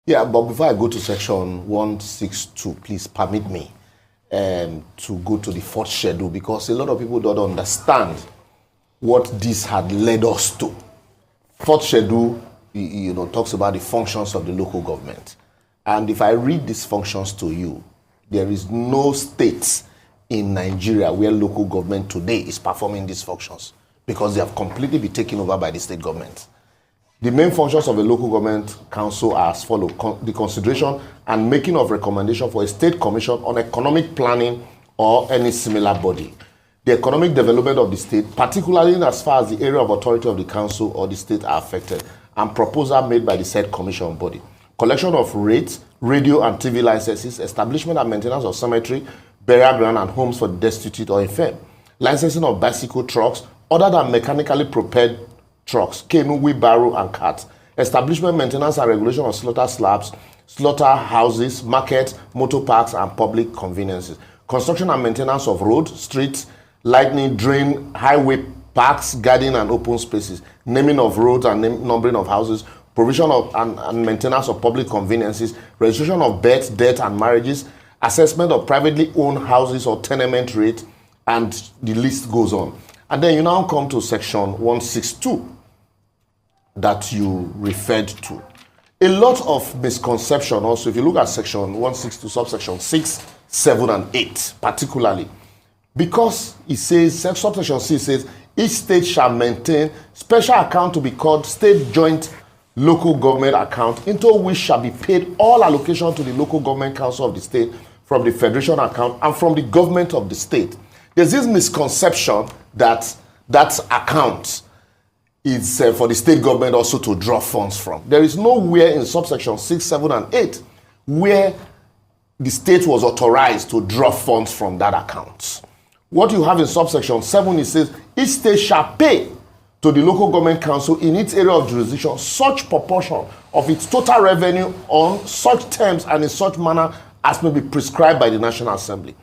Yeah, but before I go to section 162, please permit me to go to the fourth schedule, because a lot of people don't understand what this had led us to. Fourth schedule, talks about the functions of the local government. And if I read these functions to you, there is no state in Nigeria where local government today is performing these functions, because they have completely been taken over by the state government. The main functions of a local government council are as follows: the consideration and making of recommendation for a state commission on economic planning or any similar body, the economic development of the state, particularly as far as the area of authority of the council or the state are affected, and proposal made by the said commission body, collection of rates, radio and TV licenses, establishment and maintenance of cemetery, burial ground and homes for the destitute or infirm, licensing of bicycle trucks other than mechanically propelled trucks, canoe, wheelbarrow and carts, establishment, maintenance and regulation of slaughter slabs, slaughter houses, markets, motor parks and public conveniences, construction and maintenance of roads, streets, lightning, drain, highway, parks, garden and open spaces, naming of roads and numbering of houses, provision of and maintenance of public conveniences, registration of births, deaths and marriages, assessment of privately owned houses or tenement rate, and the list goes on. And then you now come to section 162 that you referred to. A lot of misconception also, if you look at section 162, subsection 6, 7, and 8, particularly, because it says, subsection 6 says, each state shall maintain special account to be called state joint local government account, into which shall be paid all allocation to the local government council of the state from the federation account and from the government of the state. There's this misconception that that account is for the state government also to draw funds from. There is nowhere in subsection 6, 7, and 8 where the state was authorized to draw funds from that account. What you have in subsection 7, it says, each state shall pay to the local government council in its area of jurisdiction such proportion of its total revenue on such terms and in such manner as may be prescribed by the National Assembly.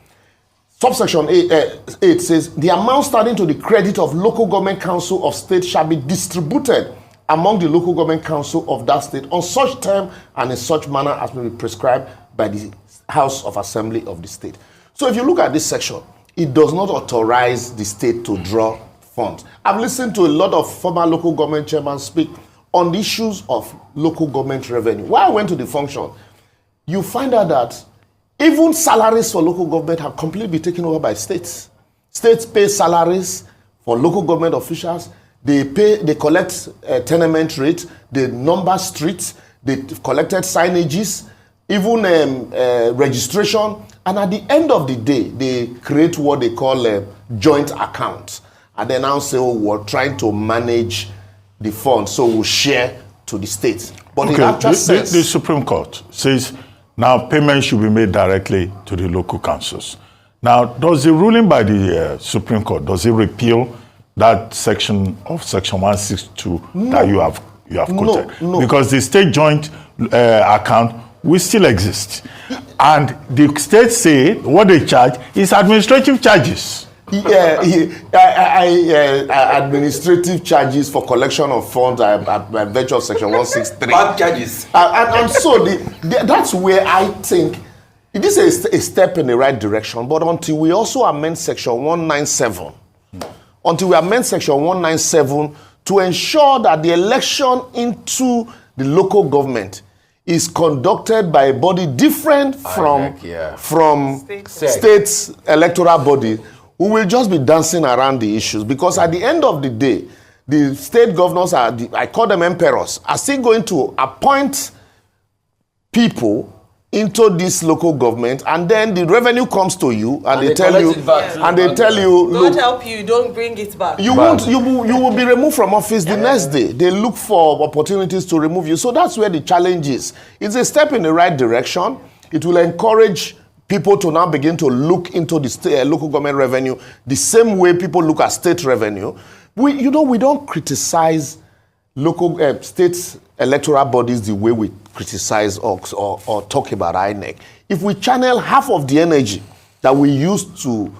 Subsection 8 says, the amount standing to the credit of local government council of state shall be distributed among the local government council of that state on such term and in such manner as may be prescribed by the House of Assembly of the state. So if you look at this section, it does not authorize the state to draw funds. I've listened to a lot of former local government chairmen speak on the issues of local government revenue. When I went to the function, you find out that even salaries for local government have completely been taken over by states. States pay salaries for local government officials. They collect tenement rate, they number streets, they collected signages, even registration. And at the end of the day, they create what they call a joint account. And they now say, oh, we're trying to manage the funds, so we'll share to the states. But in actual sense, the Supreme Court says now payments should be made directly to the local councils. Now, does the ruling by the Supreme Court, does it repeal that section of section 162 that you have quoted? No. Because the state joint account will still exist. And the states say what they charge is administrative charges. Administrative charges for collection of funds by virtue of section 163. Bank charges. And so that's where I think this is a step in the right direction. But until we also amend section 197, to ensure that the election into the local government is conducted by a body different from states' electoral body, we will just be dancing around the issues, because at the end of the day, the state governors I call them emperors, are still going to appoint people into this local government, and then the revenue comes to you, and they tell you, God help you, don't bring it back. You will be removed from office the next day. They look for opportunities to remove you. So that's where the challenge is. It's a step in the right direction. It will encourage people to now begin to look into the local government revenue the same way people look at state revenue. We don't criticize local state electoral bodies the way we criticize or talk about INEC. If we channel half of the energy that we use to,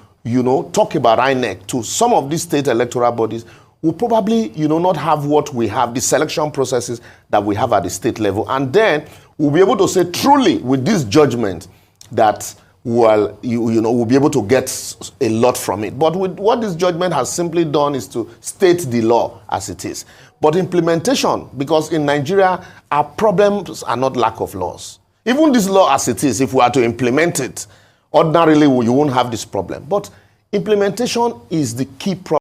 talk about INEC to some of these state electoral bodies, we'll probably, not have what we have, the selection processes that we have at the state level. And then we'll be able to say truly with this judgment that, well, we'll be able to get a lot from it. But with what this judgment has simply done is to state the law as it is. But implementation, because in Nigeria, our problems are not lack of laws. Even this law as it is, if we are to implement it, ordinarily you won't have this problem. But implementation is the key problem.